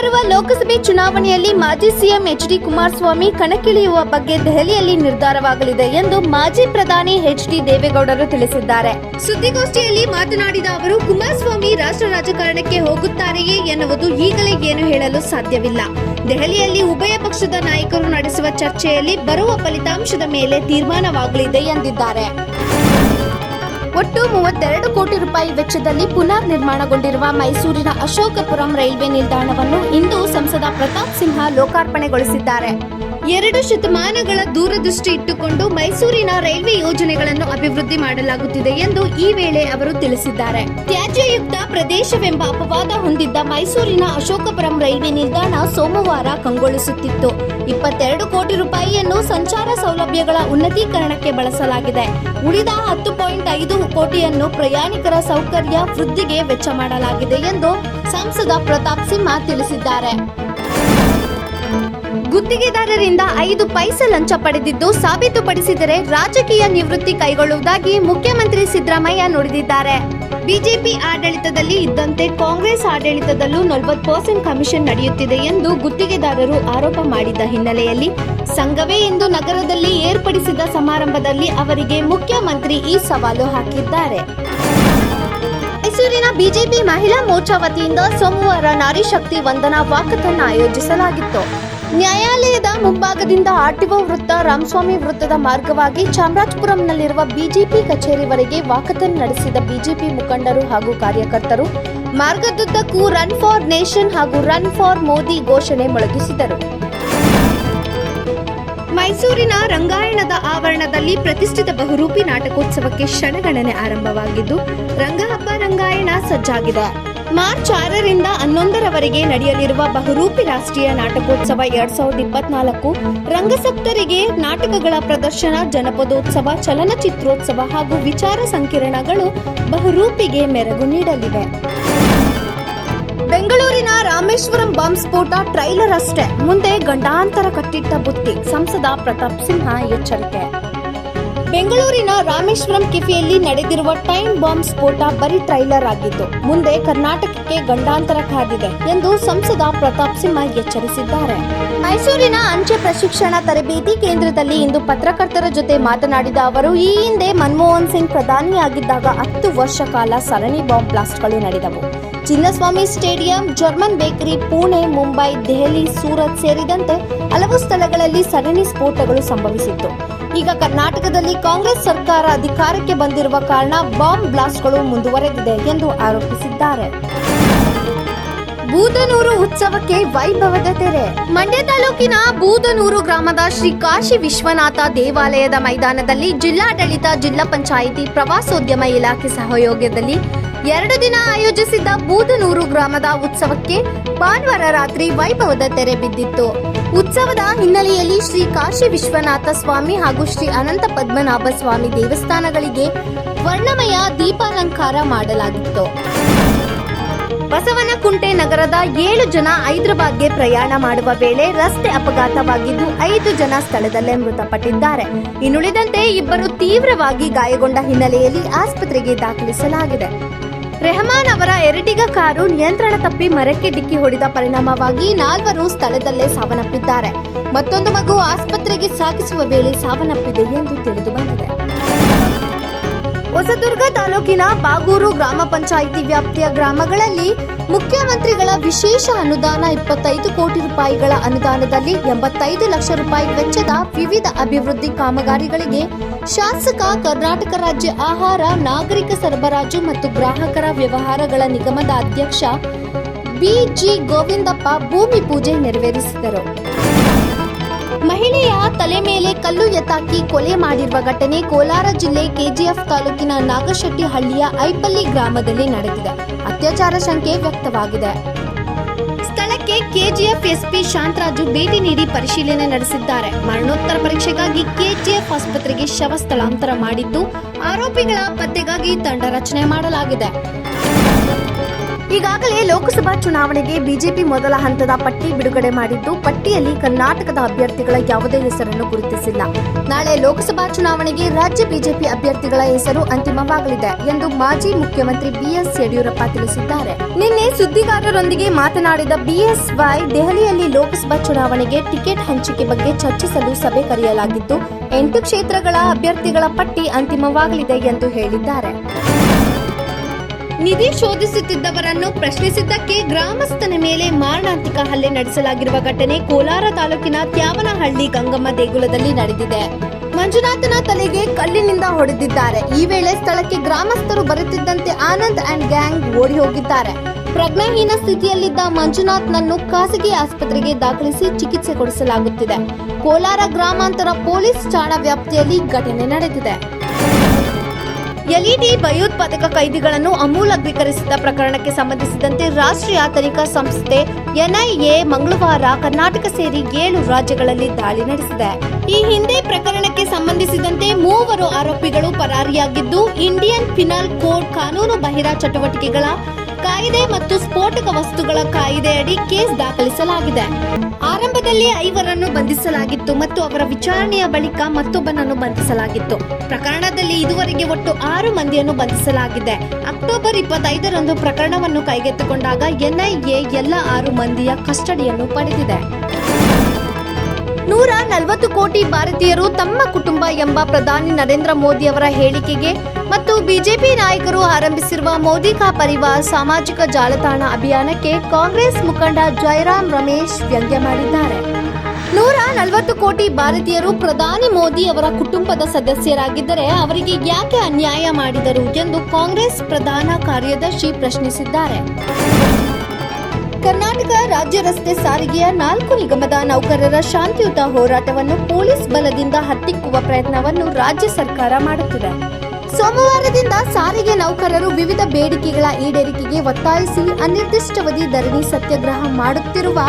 ಮುಂಬರುವ ಲೋಕಸಭೆ ಚುನಾವಣೆಯಲ್ಲಿ ಮಾಜಿ ಸಿಎಂ ಎಚ್.ಡಿ. ಕುಮಾರಸ್ವಾಮಿ ಕಣಕ್ಕಿಳಿಯುವ ಬಗ್ಗೆ ದೆಹಲಿಯಲ್ಲಿ ನಿರ್ಧಾರವಾಗಲಿದೆ ಎಂದು ಮಾಜಿ ಪ್ರಧಾನಿ ಎಚ್.ಡಿ. ದೇವೇಗೌಡರು ತಿಳಿಸಿದ್ದಾರೆ. ಸುದ್ದಿಗೋಷ್ಠಿಯಲ್ಲಿ ಮಾತನಾಡಿದ ಅವರು, ಕುಮಾರಸ್ವಾಮಿ ರಾಷ್ಟ್ರ ರಾಜಕಾರಣಕ್ಕೆ ಹೋಗುತ್ತಾರೆಯೇ ಎನ್ನುವುದು ಈಗಲೇ ಏನು ಹೇಳಲು ಸಾಧ್ಯವಿಲ್ಲ. ದೆಹಲಿಯಲ್ಲಿ ಉಭಯ ಪಕ್ಷದ ನಾಯಕರು ನಡೆಸುವ ಚರ್ಚೆಯಲ್ಲಿ ಬರುವ ಫಲಿತಾಂಶದ ಮೇಲೆ ತೀರ್ಮಾನವಾಗಲಿದೆ ಎಂದಿದ್ದಾರೆ. ಒಟ್ಟು 32 ಕೋಟಿ ರೂಪಾಯಿ ವೆಚ್ಚದಲ್ಲಿ ಪುನರ್ ನಿರ್ಮಾಣಗೊಂಡಿರುವ ಮೈಸೂರಿನ ಅಶೋಕಪುರಂ ರೈಲ್ವೆ ನಿಲ್ದಾಣವನ್ನು ಇಂದು ಸಂಸದ ಪ್ರತಾಪ್ ಸಿಂಹ ಲೋಕಾರ್ಪಣೆಗೊಳಿಸಿದ್ದಾರೆ. 2 ಶತಮಾನಗಳ ದೂರದೃಷ್ಟಿ ಇಟ್ಟುಕೊಂಡು ಮೈಸೂರಿನ ರೈಲ್ವೆ ಯೋಜನೆಗಳನ್ನು ಅಭಿವೃದ್ಧಿ ಮಾಡಲಾಗುತ್ತಿದೆ ಎಂದು ಈ ವೇಳೆ ಅವರು ತಿಳಿಸಿದ್ದಾರೆ. ತ್ಯಾಜ್ಯಯುಕ್ತ ಪ್ರದೇಶವೆಂಬ ಅಪವಾದ ಹೊಂದಿದ್ದ ಮೈಸೂರಿನ ಅಶೋಕಪುರಂ ರೈಲ್ವೆ ನಿಲ್ದಾಣ ಸೋಮವಾರ ಕಂಗೊಳಿಸುತ್ತಿತ್ತು. 22 ಕೋಟಿ ರೂಪಾಯಿಯನ್ನು ಸಂಚಾರ ಸೌಲಭ್ಯಗಳ ಉನ್ನತೀಕರಣಕ್ಕೆ ಬಳಸಲಾಗಿದೆ. ಉಳಿದ 10.5 ಕೋಟಿಯನ್ನು ಪ್ರಯಾಣಿಕರ ಸೌಕರ್ಯ ವೃದ್ಧಿಗೆ ವೆಚ್ಚ ಮಾಡಲಾಗಿದೆ ಎಂದು ಸಂಸದ ಪ್ರತಾಪ್ ಸಿಂಹ ತಿಳಿಸಿದ್ದಾರೆ. ಗುತ್ತಿಗೆದಾರರಿಂದ 5 ಪೈಸೆ ಲಂಚ ಪಡೆದಿದ್ದು ಸಾಬೀತುಪಡಿಸಿದರೆ ರಾಜಕೀಯ ನಿವೃತ್ತಿ ಕೈಗೊಳ್ಳುವುದಾಗಿ ಮುಖ್ಯಮಂತ್ರಿ ಸಿದ್ದರಾಮಯ್ಯ ನುಡಿದಿದ್ದಾರೆ. ಬಿಜೆಪಿ ಆಡಳಿತದಲ್ಲಿ ಇದ್ದಂತೆ ಕಾಂಗ್ರೆಸ್ ಆಡಳಿತದಲ್ಲೂ 40% ಕಮಿಷನ್ ನಡೆಯುತ್ತಿದೆ ಎಂದು ಗುತ್ತಿಗೆದಾರರು ಆರೋಪ ಮಾಡಿದ್ದ ಹಿನ್ನೆಲೆಯಲ್ಲಿ ಸಂಘವೇ ಇಂದು ನಗರದಲ್ಲಿ ಏರ್ಪಡಿಸಿದ ಸಮಾರಂಭದಲ್ಲಿ ಅವರಿಗೆ ಮುಖ್ಯಮಂತ್ರಿ ಈ ಸವಾಲು ಹಾಕಿದ್ದಾರೆ. ಮೈಸೂರಿನ ಬಿಜೆಪಿ ಮಹಿಳಾ ಮೋರ್ಚಾ ವತಿಯಿಂದ ಸೋಮವಾರ ನಾರಿ ಶಕ್ತಿ ವಂದನಾ ವಾಕಥಾನ್ ಆಯೋಜಿಸಲಾಗಿತ್ತು. ನ್ಯಾಯಾಲಯದ ಮುಂಭಾಗದಿಂದ ಆರ್ಟಿಒ ವೃತ್ತ, ರಾಮಸ್ವಾಮಿ ವೃತ್ತದ ಮಾರ್ಗವಾಗಿ ಚಾಮರಾಜಪುರಂನಲ್ಲಿರುವ ಬಿಜೆಪಿ ಕಚೇರಿವರೆಗೆ ವಾಕಥಾನ್ ನಡೆಸಿದ ಬಿಜೆಪಿ ಮುಖಂಡರು ಹಾಗೂ ಕಾರ್ಯಕರ್ತರು ಮಾರ್ಗದುದ್ದಕ್ಕೂ ರನ್ ಫಾರ್ ನೇಷನ್ ಹಾಗೂ ರನ್ ಫಾರ್ ಮೋದಿ ಘೋಷಣೆ ಮೊಳಗಿಸಿದರು. ಮೈಸೂರಿನ ರಂಗಾಯಣದ ಆವರಣದಲ್ಲಿ ಪ್ರತಿಷ್ಠಿತ ಬಹುರೂಪಿ ನಾಟಕೋತ್ಸವಕ್ಕೆ ಕ್ಷಣಗಣನೆ ಆರಂಭವಾಗಿದ್ದು ರಂಗಹಬ್ಬ ರಂಗಾಯಣ ಸಜ್ಜಾಗಿದೆ. ಮಾರ್ಚ್ 6ರಿಂದ 11ರವರೆಗೆ ನಡೆಯಲಿರುವ ಬಹುರೂಪಿ ರಾಷ್ಟ್ರೀಯ ನಾಟಕೋತ್ಸವ 2024 ರಂಗಸಕ್ತರಿಗೆ ನಾಟಕಗಳ ಪ್ರದರ್ಶನ, ಜನಪದೋತ್ಸವ, ಚಲನಚಿತ್ರೋತ್ಸವ ಹಾಗೂ ವಿಚಾರ ಸಂಕಿರಣಗಳು ಬಹುರೂಪಿಗೆ ಮೆರುಗು ನೀಡಲಿವೆ. ಬೆಂಗಳೂರಿನ ರಾಮೇಶ್ವರಂ ಬಾಂಬ್ ಸ್ಫೋಟ ಟ್ರೈಲರ್ ಅಷ್ಟೇ, ಮುಂದೆ ಗಂಡಾಂತರ ಕಟ್ಟಿಟ್ಟ ಬುತ್ತಿ, ಸಂಸದ ಪ್ರತಾಪ್ ಸಿಂಹ ಎಚ್ಚರಿಕೆ. ಬೆಂಗಳೂರಿನ ರಾಮೇಶ್ವರಂ ಕೆಫೆಯಲ್ಲಿ ನಡೆದಿರುವ ಟೈಮ್ ಬಾಂಬ್ ಸ್ಫೋಟ ಬರೀ ಟ್ರೈಲರ್ ಆಗಿದ್ದು ಮುಂದೆ ಕರ್ನಾಟಕಕ್ಕೆ ಗಂಡಾಂತರ ಕಾದಿದೆ ಎಂದು ಸಂಸದ ಪ್ರತಾಪ್ ಸಿಂಹ ಎಚ್ಚರಿಸಿದ್ದಾರೆ. ಮೈಸೂರಿನ ಅಂಚೆ ಪ್ರಶಿಕ್ಷಣ ತರಬೇತಿ ಕೇಂದ್ರದಲ್ಲಿ ಇಂದು ಪತ್ರಕರ್ತರ ಜೊತೆ ಮಾತನಾಡಿದ ಅವರು, ಈ ಹಿಂದೆ ಮನಮೋಹನ್ ಸಿಂಗ್ ಪ್ರಧಾನಿಯಾಗಿದ್ದಾಗ 10 ವರ್ಷ ಕಾಲ ಸರಣಿ ಬಾಂಬ್ ಬ್ಲಾಸ್ಟ್ಗಳು ನಡೆದವು. Chinnaswamy stadium, German bakery, Pune, Mumbai, Delhi, Surat ಸೇರಿದಂತೆ ಹಲವು ಸ್ಥಳಗಳಲ್ಲಿ ಸರಣಿ ಸ್ಫೋಟಗಳು ಸಂಭವಿಸಿತ್ತು. ಈಗ ಕರ್ನಾಟಕದಲ್ಲಿ ಕಾಂಗ್ರೆಸ್ ಸರ್ಕಾರ ಅಧಿಕಾರಕ್ಕೆ ಬಂದಿರುವ ಕಾರಣ ಬಾಂಬ್ ಬ್ಲಾಸ್ಟ್ಗಳು ಮುಂದುವರೆದಿದೆ ಎಂದು ಆರೋಪಿಸಿದ್ದಾರೆ. ಬೂದನೂರು ಉತ್ಸವಕ್ಕೆ ವೈಭವದ ತೆರೆ. ಮಂಡ್ಯ ತಾಲೂಕಿನ ಬೂದನೂರು ಗ್ರಾಮದ ಶ್ರೀ ಕಾಶಿ ವಿಶ್ವನಾಥ ದೇವಾಲಯದ ಮೈದಾನದಲ್ಲಿ ಜಿಲ್ಲಾಡಳಿತ, ಜಿಲ್ಲಾ ಪಂಚಾಯಿತಿ, ಪ್ರವಾಸೋದ್ಯಮ ಇಲಾಖೆ ಸಹಯೋಗದಲ್ಲಿ 2 ದಿನ ಆಯೋಜಿಸಿದ್ದ ಬೂದನೂರು ಗ್ರಾಮದ ಉತ್ಸವಕ್ಕೆ ಭಾನುವಾರ ರಾತ್ರಿ ವೈಭವದ ತೆರೆ ಬಿದ್ದಿತ್ತು. ಉತ್ಸವದ ಹಿನ್ನೆಲೆಯಲ್ಲಿ ಶ್ರೀ ಕಾಶಿ ವಿಶ್ವನಾಥ ಸ್ವಾಮಿ ಹಾಗೂ ಶ್ರೀ ಅನಂತ ಪದ್ಮನಾಭ ಸ್ವಾಮಿ ದೇವಸ್ಥಾನಗಳಿಗೆ ವರ್ಣಮಯ ದೀಪಾಲಂಕಾರ ಮಾಡಲಾಗಿತ್ತು. ಬಸವನಕುಂಟೆ ನಗರದ 7 ಜನ ಹೈದರಾಬಾದ್ಗೆ ಪ್ರಯಾಣ ಮಾಡುವ ವೇಳೆ ರಸ್ತೆ ಅಪಘಾತವಾಗಿದ್ದು 5 ಜನ ಸ್ಥಳದಲ್ಲೇ ಮೃತಪಟ್ಟಿದ್ದಾರೆ. ಇನ್ನುಳಿದಂತೆ 2 ತೀವ್ರವಾಗಿ ಗಾಯಗೊಂಡ ಹಿನ್ನೆಲೆಯಲ್ಲಿ ಆಸ್ಪತ್ರೆಗೆ ದಾಖಲಿಸಲಾಗಿದೆ. ರೆಹಮಾನ್ ಅವರ ಎರಟಿಗ ಕಾರು ನಿಯಂತ್ರಣ ತಪ್ಪಿ ಮರಕ್ಕೆ ಡಿಕ್ಕಿ ಹೊಡೆದ ಪರಿಣಾಮವಾಗಿ 4 ಸ್ಥಳದಲ್ಲೇ ಸಾವನ್ನಪ್ಪಿದ್ದಾರೆ. ಮತ್ತೊಂದು ಮಗು ಆಸ್ಪತ್ರೆಗೆ ಸಾಗಿಸುವ ವೇಳೆ ಸಾವನ್ನಪ್ಪಿದೆ ಎಂದು ತಿಳಿದು ಬಂದಿದೆ. ಹೊಸದುರ್ಗ ತಾಲೂಕಿನ ಬಾಗೂರು ಗ್ರಾಮ ಪಂಚಾಯಿತಿ ವ್ಯಾಪ್ತಿಯ ಗ್ರಾಮಗಳಲ್ಲಿ ಮುಖ್ಯಮಂತ್ರಿಗಳ ವಿಶೇಷ ಅನುದಾನ 25 ಕೋಟಿ ರೂಪಾಯಿಗಳ ಅನುದಾನದಲ್ಲಿ 85 ಲಕ್ಷ ರೂಪಾಯಿ ವೆಚ್ಚದ ವಿವಿಧ ಅಭಿವೃದ್ಧಿ ಕಾಮಗಾರಿಗಳಿಗೆ ಶಾಸಕ, ಕರ್ನಾಟಕ ರಾಜ್ಯ ಆಹಾರ, ನಾಗರಿಕ ಸರಬರಾಜು ಮತ್ತು ಗ್ರಾಹಕರ ವ್ಯವಹಾರಗಳ ನಿಗಮದ ಅಧ್ಯಕ್ಷ ಬಿ.ಜಿ. ಗೋವಿಂದಪ್ಪ ಭೂಮಿ ಪೂಜೆ ನೆರವೇರಿಸಿದರು. ಮಹಿಳೆಯ ತಲೆ ಮೇಲೆ ಕಲ್ಲು ಎತ್ತಾಕಿ ಕೊಲೆ ಮಾಡಿರುವ ಘಟನೆ ಕೋಲಾರ ಜಿಲ್ಲೆ ಕೆಜಿಎಫ್ ತಾಲೂಕಿನ ನಾಗಶೆಟ್ಟಿಹಳ್ಳಿಯ ಐಪಲ್ಲಿ ಗ್ರಾಮದಲ್ಲಿ ನಡೆದಿದೆ. ಅತ್ಯಾಚಾರ ಶಂಕೆ ವ್ಯಕ್ತವಾಗಿದೆ. ಸ್ಥಳಕ್ಕೆ ಕೆಜಿಎಫ್ ಎಸ್ಪಿ ಶಾಂತರಾಜು ಭೇಟಿ ನೀಡಿ ಪರಿಶೀಲನೆ ನಡೆಸಿದ್ದಾರೆ. ಮರಣೋತ್ತರ ಪರೀಕ್ಷೆಗಾಗಿ ಕೆಜಿಎಫ್ ಆಸ್ಪತ್ರೆಗೆ ಶವ ಸ್ಥಳಾಂತರ ಮಾಡಿದ್ದು ಆರೋಪಿಗಳ ಪತ್ತೆಗಾಗಿ ತಂಡ ರಚನೆ ಮಾಡಲಾಗಿದೆ. ಈಗಾಗಲೇ ಲೋಕಸಭಾ ಚುನಾವಣೆಗೆ ಬಿಜೆಪಿ ಮೊದಲ ಹಂತದ ಪಟ್ಟಿ ಬಿಡುಗಡೆ ಮಾಡಿದ್ದು, ಪಟ್ಟಿಯಲ್ಲಿ ಕರ್ನಾಟಕದ ಅಭ್ಯರ್ಥಿಗಳ ಯಾವುದೇ ಹೆಸರನ್ನು ಗುರುತಿಸಿಲ್ಲ. ನಾಳೆ ಲೋಕಸಭಾ ಚುನಾವಣೆಗೆ ರಾಜ್ಯ ಬಿಜೆಪಿ ಅಭ್ಯರ್ಥಿಗಳ ಹೆಸರು ಅಂತಿಮವಾಗಲಿದೆ ಎಂದು ಮಾಜಿ ಮುಖ್ಯಮಂತ್ರಿ ಬಿಎಸ್ ಯಡಿಯೂರಪ್ಪ ತಿಳಿಸಿದ್ದಾರೆ. ನಿನ್ನೆ ಸುದ್ದಿಗಾರರೊಂದಿಗೆ ಮಾತನಾಡಿದ ಬಿಎಸ್ವೈ, ದೆಹಲಿಯಲ್ಲಿ ಲೋಕಸಭಾ ಚುನಾವಣೆಗೆ ಟಿಕೆಟ್ ಹಂಚಿಕೆ ಬಗ್ಗೆ ಚರ್ಚಿಸಲು ಸಭೆ ಕರೆಯಲಾಗಿದ್ದು, 8 ಕ್ಷೇತ್ರಗಳ ಅಭ್ಯರ್ಥಿಗಳ ಪಟ್ಟಿ ಅಂತಿಮವಾಗಲಿದೆ ಎಂದು ಹೇಳಿದ್ದಾರೆ. ನಿಧಿ ಶೋಧಿಸುತ್ತಿದ್ದವರನ್ನು ಪ್ರಶ್ನಿಸಿದ್ದಕ್ಕೆ ಗ್ರಾಮಸ್ಥನ ಮೇಲೆ ಮಾರಣಾಂತಿಕ ಹಲ್ಲೆ ನಡೆಸಲಾಗಿರುವ ಘಟನೆ ಕೋಲಾರ ತಾಲೂಕಿನ ತ್ಯಾವನಹಳ್ಳಿ ಗಂಗಮ್ಮ ದೇಗುಲದಲ್ಲಿ ನಡೆದಿದೆ. ಮಂಜುನಾಥನ ತಲೆಗೆ ಕಲ್ಲಿನಿಂದ ಹೊಡೆದಿದ್ದಾರೆ. ಈ ವೇಳೆ ಸ್ಥಳಕ್ಕೆ ಗ್ರಾಮಸ್ಥರು ಬರುತ್ತಿದ್ದಂತೆ ಆನಂದ್ ಅಂಡ್ ಗ್ಯಾಂಗ್ ಓಡಿ ಹೋಗಿದ್ದಾರೆ. ಪ್ರಜ್ಞಾಹೀನ ಸ್ಥಿತಿಯಲ್ಲಿದ್ದ ಮಂಜುನಾಥ್ನನ್ನು ಖಾಸಗಿ ಆಸ್ಪತ್ರೆಗೆ ದಾಖಲಿಸಿ ಚಿಕಿತ್ಸೆ ಕೊಡಿಸಲಾಗುತ್ತಿದೆ. ಕೋಲಾರ ಗ್ರಾಮಾಂತರ ಪೊಲೀಸ್ ಠಾಣಾ ವ್ಯಾಪ್ತಿಯಲ್ಲಿ ಘಟನೆ ನಡೆದಿದೆ. ಎಲ್ಇಡಿ ಭಯೋತ್ಪಾದಕ ಕೈದಿಗಳನ್ನು ಅಮೂಲಾಗ್ರೀಕರಿಸಿದ ಪ್ರಕರಣಕ್ಕೆ ಸಂಬಂಧಿಸಿದಂತೆ ರಾಷ್ಟ್ರೀಯ ತನಿಖಾ ಸಂಸ್ಥೆ ಎನ್ಐಎ ಮಂಗಳವಾರ ಕರ್ನಾಟಕ ಸೇರಿ 7 ರಾಜ್ಯಗಳಲ್ಲಿ ದಾಳಿ ನಡೆಸಿದೆ. ಈ ಹಿಂದೆ ಪ್ರಕರಣಕ್ಕೆ ಸಂಬಂಧಿಸಿದಂತೆ 3 ಆರೋಪಿಗಳು ಪರಾರಿಯಾಗಿದ್ದು, ಇಂಡಿಯನ್ ಪಿನಲ್ ಕೋಡ್ ಕಾನೂನು ಬಾಹಿರ ಚಟುವಟಿಕೆಗಳ ಕಾಯ್ದೆ ಮತ್ತು ಸ್ಫೋಟಕ ವಸ್ತುಗಳ ಕಾಯ್ದೆಯಡಿ ಕೇಸ್ ದಾಖಲಿಸಲಾಗಿದೆ. ಆರಂಭದಲ್ಲಿ 5ರನ್ನು ಬಂಧಿಸಲಾಗಿತ್ತು ಮತ್ತು ಅವರ ವಿಚಾರಣೆಯ ಬಳಿಕ ಮತ್ತೊಬ್ಬನನ್ನು ಬಂಧಿಸಲಾಗಿತ್ತು. ಪ್ರಕರಣದಲ್ಲಿ ಇದುವರೆಗೆ ಒಟ್ಟು 6 ಮಂದಿಯನ್ನು ಬಂಧಿಸಲಾಗಿದೆ. ಅಕ್ಟೋಬರ್ 25ರಂದು ಪ್ರಕರಣವನ್ನು ಕೈಗೆತ್ತಿಕೊಂಡಾಗ ಎನ್ಐಎ ಎಲ್ಲ 6 ಮಂದಿಯ ಕಸ್ಟಡಿಯನ್ನು ಪಡೆದಿದೆ. 140 ಕೋಟಿ ಭಾರತೀಯರು ತಮ್ಮ ಕುಟುಂಬ ಎಂಬ ಪ್ರಧಾನಿ ನರೇಂದ್ರ ಮೋದಿ ಅವರ ಹೇಳಿಕೆಗೆ ಮತ್ತು ಬಿಜೆಪಿ ನಾಯಕರು ಆರಂಭಿಸಿರುವ ಮೋದಿ ಕಾ ಪರಿವಾರ್ ಸಾಮಾಜಿಕ ಜಾಲತಾಣ ಅಭಿಯಾನಕ್ಕೆ ಕಾಂಗ್ರೆಸ್ ಮುಖಂಡ ಜಯರಾಮ್ ರಮೇಶ್ ವ್ಯಂಗ್ಯ ಮಾಡಿದ್ದಾರೆ. 140 ಕೋಟಿ ಭಾರತೀಯರು ಪ್ರಧಾನಿ ಮೋದಿ ಅವರ ಕುಟುಂಬದ ಸದಸ್ಯರಾಗಿದ್ದರೆ ಅವರಿಗೆ ಯಾಕೆ ಅನ್ಯಾಯ ಮಾಡಿದರು ಎಂದು ಕಾಂಗ್ರೆಸ್ ಪ್ರಧಾನ ಕಾರ್ಯದರ್ಶಿ ಪ್ರಶ್ನಿಸಿದ್ದಾರೆ. ಕರ್ನಾಟಕ ರಾಜ್ಯ ರಸ್ತೆ ಸಾರಿಗೆಯ 4 ನಿಗಮದ ನೌಕರರ ಶಾಂತಿಯುತ ಹೋರಾಟವನ್ನು ಪೊಲೀಸ್ ಬಲದಿಂದ ಹತ್ತಿಕ್ಕುವ ಪ್ರಯತ್ನವನ್ನು ರಾಜ್ಯ ಸರ್ಕಾರ ಮಾಡುತ್ತಿದೆ. ಸೋಮವಾರದಿಂದ ಸಾರಿಗೆ ನೌಕರರು ವಿವಿಧ ಬೇಡಿಕೆಗಳ ಈಡೇರಿಕೆಗೆ ಒತ್ತಾಯಿಸಿ ಅನಿರ್ದಿಷ್ಟಾವಧಿ ಧರಣಿ ಸತ್ಯಾಗ್ರಹ ಮಾಡುತ್ತಿರುವ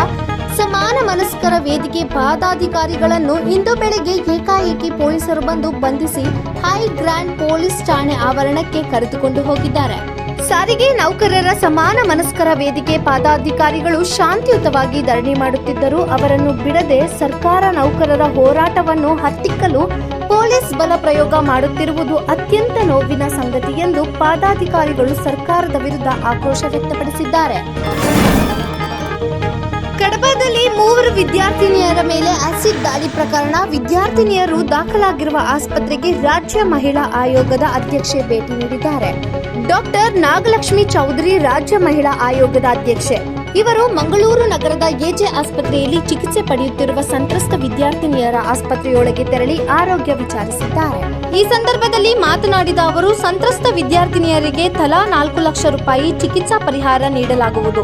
ಸಮಾನ ಮನಸ್ಕರ ವೇದಿಕೆ ಪದಾಧಿಕಾರಿಗಳನ್ನು ಇಂದು ಬೆಳಗ್ಗೆ ಏಕಾಏಕಿ ಪೊಲೀಸರು ಬಂಧಿಸಿ ಹೈ ಗ್ರ್ಯಾಂಡ್ ಪೊಲೀಸ್ ಠಾಣೆ ಆವರಣಕ್ಕೆ ಕರೆದುಕೊಂಡು ಹೋಗಿದ್ದಾರೆ. ಸಾರಿಗೆ ನೌಕರರ ಸಮಾನ ಮನಸ್ಕರ ವೇದಿಕೆ ಪದಾಧಿಕಾರಿಗಳು ಶಾಂತಿಯುತವಾಗಿ ಧರಣಿ ಮಾಡುತ್ತಿದ್ದರೂ ಅವರನ್ನು ಬಿಡದೆ ಸರ್ಕಾರ ನೌಕರರ ಹೋರಾಟವನ್ನು ಹತ್ತಿಕ್ಕಲು ಪೊಲೀಸ್ ಬಲ ಪ್ರಯೋಗ ಮಾಡುತ್ತಿರುವುದು ಅತ್ಯಂತ ನೋವಿನ ಸಂಗತಿ ಎಂದು ಪದಾಧಿಕಾರಿಗಳು ಸರ್ಕಾರದ ವಿರುದ್ಧ ಆಕ್ರೋಶ ವ್ಯಕ್ತಪಡಿಸಿದ್ದಾರೆ. ಕಡಬದಲ್ಲಿ 3 ವಿದ್ಯಾರ್ಥಿನಿಯರ ಮೇಲೆ ಆಸಿಡ್ ದಾಳಿ ಪ್ರಕರಣ. ವಿದ್ಯಾರ್ಥಿನಿಯರು ದಾಖಲಾಗಿರುವ ಆಸ್ಪತ್ರೆಗೆ ರಾಜ್ಯ ಮಹಿಳಾ ಆಯೋಗದ ಅಧ್ಯಕ್ಷೆ ಭೇಟಿ ನೀಡಿದ್ದಾರೆ. ಡಾಕ್ಟರ್ ನಾಗಲಕ್ಷ್ಮಿ ಚೌಧರಿ ರಾಜ್ಯ ಮಹಿಳಾ ಆಯೋಗದ ಅಧ್ಯಕ್ಷೆ. ಇವರು ಮಂಗಳೂರು ನಗರದ ಎಜೆ ಆಸ್ಪತ್ರೆಯಲ್ಲಿ ಚಿಕಿತ್ಸೆ ಪಡೆಯುತ್ತಿರುವ ಸಂತ್ರಸ್ತ ವಿದ್ಯಾರ್ಥಿನಿಯರ ಆಸ್ಪತ್ರೆಯೊಳಗೆ ತೆರಳಿ ಆರೋಗ್ಯ ವಿಚಾರಿಸಿದ್ದಾರೆ. ಈ ಸಂದರ್ಭದಲ್ಲಿ ಮಾತನಾಡಿದ ಅವರು, ಸಂತ್ರಸ್ತ ವಿದ್ಯಾರ್ಥಿನಿಯರಿಗೆ ತಲಾ 4 ಲಕ್ಷ ರೂಪಾಯಿ ಚಿಕಿತ್ಸಾ ಪರಿಹಾರ ನೀಡಲಾಗುವುದು.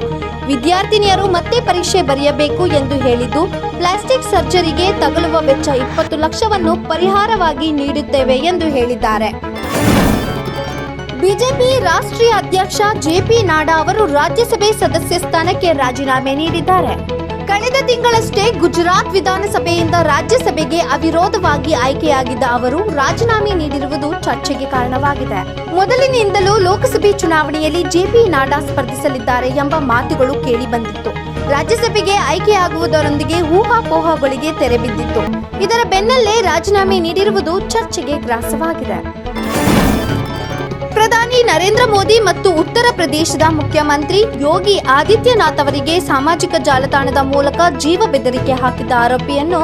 ವಿದ್ಯಾರ್ಥಿನಿಯರು ಮತ್ತೆ ಪರೀಕ್ಷೆ ಬರೆಯಬೇಕು ಎಂದು ಹೇಳಿದ್ದು, ಪ್ಲಾಸ್ಟಿಕ್ ಸರ್ಜರಿಗೆ ತಗಲುವ ವೆಚ್ಚ 20 ಲಕ್ಷವನ್ನು ಪರಿಹಾರವಾಗಿ ನೀಡುತ್ತೇವೆ ಎಂದು ಹೇಳಿದ್ದಾರೆ. ಬಿಜೆಪಿ ರಾಷ್ಟ್ರೀಯ ಅಧ್ಯಕ್ಷ ಜೆಪಿ ನಡ್ಡಾ ಅವರು ರಾಜ್ಯಸಭೆ ಸದಸ್ಯ ಸ್ಥಾನಕ್ಕೆ ರಾಜೀನಾಮೆ ನೀಡಿದ್ದಾರೆ. ಕಳೆದ ತಿಂಗಳಷ್ಟೇ ಗುಜರಾತ್ ವಿಧಾನಸಭೆಯಿಂದ ರಾಜ್ಯಸಭೆಗೆ ಅವಿರೋಧವಾಗಿ ಆಯ್ಕೆಯಾಗಿದ್ದ ಅವರು ರಾಜೀನಾಮೆ ನೀಡಿರುವುದು ಚರ್ಚೆಗೆ ಕಾರಣವಾಗಿದೆ. ಮೊದಲಿನಿಂದಲೂ ಲೋಕಸಭೆ ಚುನಾವಣೆಯಲ್ಲಿ ಜೆಪಿ ನಡ್ಡಾ ಸ್ಪರ್ಧಿಸಲಿದ್ದಾರೆ ಎಂಬ ಮಾತುಗಳು ಕೇಳಿಬಂದಿತ್ತು. ರಾಜ್ಯಸಭೆಗೆ ಆಯ್ಕೆಯಾಗುವುದರೊಂದಿಗೆ ಊಹಾಪೋಹಗಳಿಗೆ ತೆರೆ ಬಿದ್ದಿತ್ತು. ಇದರ ಬೆನ್ನಲ್ಲೇ ರಾಜೀನಾಮೆ ನೀಡಿರುವುದು ಚರ್ಚೆಗೆ ಗ್ರಾಸವಾಗಿದೆ. ಪ್ರಧಾನಿ ನರೇಂದ್ರ ಮೋದಿ ಮತ್ತು ಉತ್ತರ ಪ್ರದೇಶದ ಮುಖ್ಯಮಂತ್ರಿ ಯೋಗಿ ಆದಿತ್ಯನಾಥ್ ಅವರಿಗೆ ಸಾಮಾಜಿಕ ಜಾಲತಾಣದ ಮೂಲಕ ಜೀವ ಬೆದರಿಕೆ ಹಾಕಿದ್ದ ಆರೋಪಿಯನ್ನು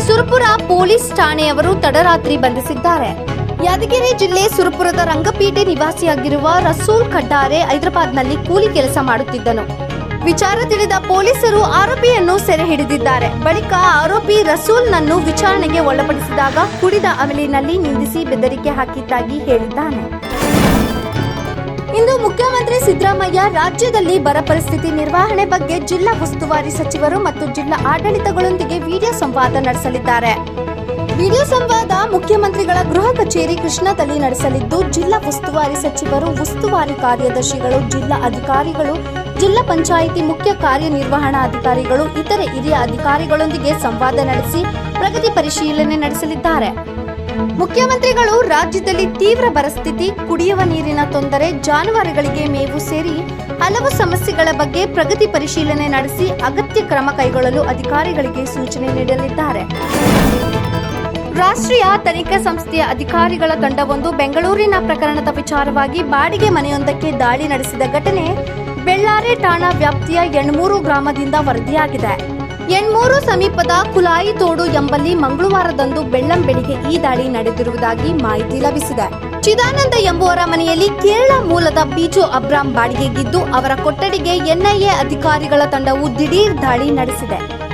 ಸುರಪುರ ಪೊಲೀಸ್ ಠಾಣೆಯವರು ತಡರಾತ್ರಿ ಬಂಧಿಸಿದ್ದಾರೆ. ಯಾದಗಿರಿ ಜಿಲ್ಲೆ ಸುರಪುರದ ರಂಗಪೇಟೆ ನಿವಾಸಿಯಾಗಿರುವ ರಸೂಲ್ ಖಡ್ಡಾರೆ ಹೈದರಾಬಾದ್ನಲ್ಲಿ ಕೂಲಿ ಕೆಲಸ ಮಾಡುತ್ತಿದ್ದನು. ವಿಚಾರ ತಿಳಿದ ಪೊಲೀಸರು ಆರೋಪಿಯನ್ನು ಸೆರೆ ಹಿಡಿದಿದ್ದಾರೆ. ಬಳಿಕ ಆರೋಪಿ ರಸೂಲ್ನನ್ನು ವಿಚಾರಣೆಗೆ ಒಳಪಡಿಸಿದಾಗ ಕುಡಿದ ಅಮಲಿನಲ್ಲಿ ನಿಂದಿಸಿ ಬೆದರಿಕೆ ಹಾಕಿದ್ದಾಗಿ ಹೇಳಿದ್ದಾನೆ. ಇಂದು ಮುಖ್ಯಮಂತ್ರಿ ಸಿದ್ದರಾಮಯ್ಯ ರಾಜ್ಯದಲ್ಲಿ ಬರ ಪರಿಸ್ಥಿತಿ ನಿರ್ವಹಣೆ ಬಗ್ಗೆ ಜಿಲ್ಲಾ ಉಸ್ತುವಾರಿ ಸಚಿವರು ಮತ್ತು ಜಿಲ್ಲಾ ಆಡಳಿತಗಳೊಂದಿಗೆ ವಿಡಿಯೋ ಸಂವಾದ ನಡೆಸಲಿದ್ದಾರೆ. ವಿಡಿಯೋ ಸಂವಾದ ಮುಖ್ಯಮಂತ್ರಿಗಳ ಗೃಹ ಕಚೇರಿ ಕೃಷ್ಣದಲ್ಲಿ ನಡೆಸಲಿದ್ದು, ಜಿಲ್ಲಾ ಉಸ್ತುವಾರಿ ಸಚಿವರು, ಉಸ್ತುವಾರಿ ಕಾರ್ಯದರ್ಶಿಗಳು, ಜಿಲ್ಲಾ ಅಧಿಕಾರಿಗಳು, ಜಿಲ್ಲಾ ಪಂಚಾಯಿತಿ ಮುಖ್ಯ ಕಾರ್ಯನಿರ್ವಹಣಾಧಿಕಾರಿಗಳು, ಇತರೆ ಹಿರಿಯ ಅಧಿಕಾರಿಗಳೊಂದಿಗೆ ಸಂವಾದ ನಡೆಸಿ ಪ್ರಗತಿ ಪರಿಶೀಲನೆ ನಡೆಸಲಿದ್ದಾರೆ. ಮುಖ್ಯಮಂತ್ರಿಗಳು ರಾಜ್ಯದಲ್ಲಿ ತೀವ್ರ ಬರಸ್ಥಿತಿ, ಕುಡಿಯುವ ನೀರಿನ ತೊಂದರೆ, ಜಾನುವಾರುಗಳಿಗೆ ಮೇವು ಸೇರಿ ಹಲವು ಸಮಸ್ಯೆಗಳ ಬಗ್ಗೆ ಪ್ರಗತಿ ಪರಿಶೀಲನೆ ನಡೆಸಿ ಅಗತ್ಯ ಕ್ರಮ ಕೈಗೊಳ್ಳಲು ಅಧಿಕಾರಿಗಳಿಗೆ ಸೂಚನೆ ನೀಡಲಿದ್ದಾರೆ. ರಾಷ್ಟ್ರೀಯ ತನಿಖಾ ಸಂಸ್ಥೆಯ ಅಧಿಕಾರಿಗಳ ತಂಡವೊಂದು ಬೆಂಗಳೂರಿನ ಪ್ರಕರಣದ ವಿಚಾರವಾಗಿ ಬಾಡಿಗೆ ಮನೆಯೊಂದಕ್ಕೆ ದಾಳಿ ನಡೆಸಿದ ಘಟನೆ ಬೆಳ್ಳಾರೆ ಠಾಣಾ ವ್ಯಾಪ್ತಿಯ ಯಣ್ಮೂರು ಗ್ರಾಮದಿಂದ ವರದಿಯಾಗಿದೆ. ಯಣ್ಮೂರು ಸಮೀಪದ ಕುಲಾಯಿ ತೋಡು ಎಂಬಲ್ಲಿ ಮಂಗಳವಾರದಂದು ಬೆಳ್ಳಂಬೆಳಿಗ್ಗೆ ಈ ದಾಳಿ ನಡೆದಿರುವುದಾಗಿ ಮಾಹಿತಿ ಲಭಿಸಿದೆ. ಚಿದಾನಂದ ಎಂಬುವರ ಮನೆಯಲ್ಲಿ ಕೇರಳ ಮೂಲದ ಬಿಜು ಅಬ್ರಾಂ ಬಾಡಿಗೆಗಿದ್ದು ಅವರ ಕೊಠಡಿಗೆ ಎನ್ಐಎ ಅಧಿಕಾರಿಗಳ ತಂಡವು ದಿಢೀರ್ ದಾಳಿ ನಡೆಸಿದೆ.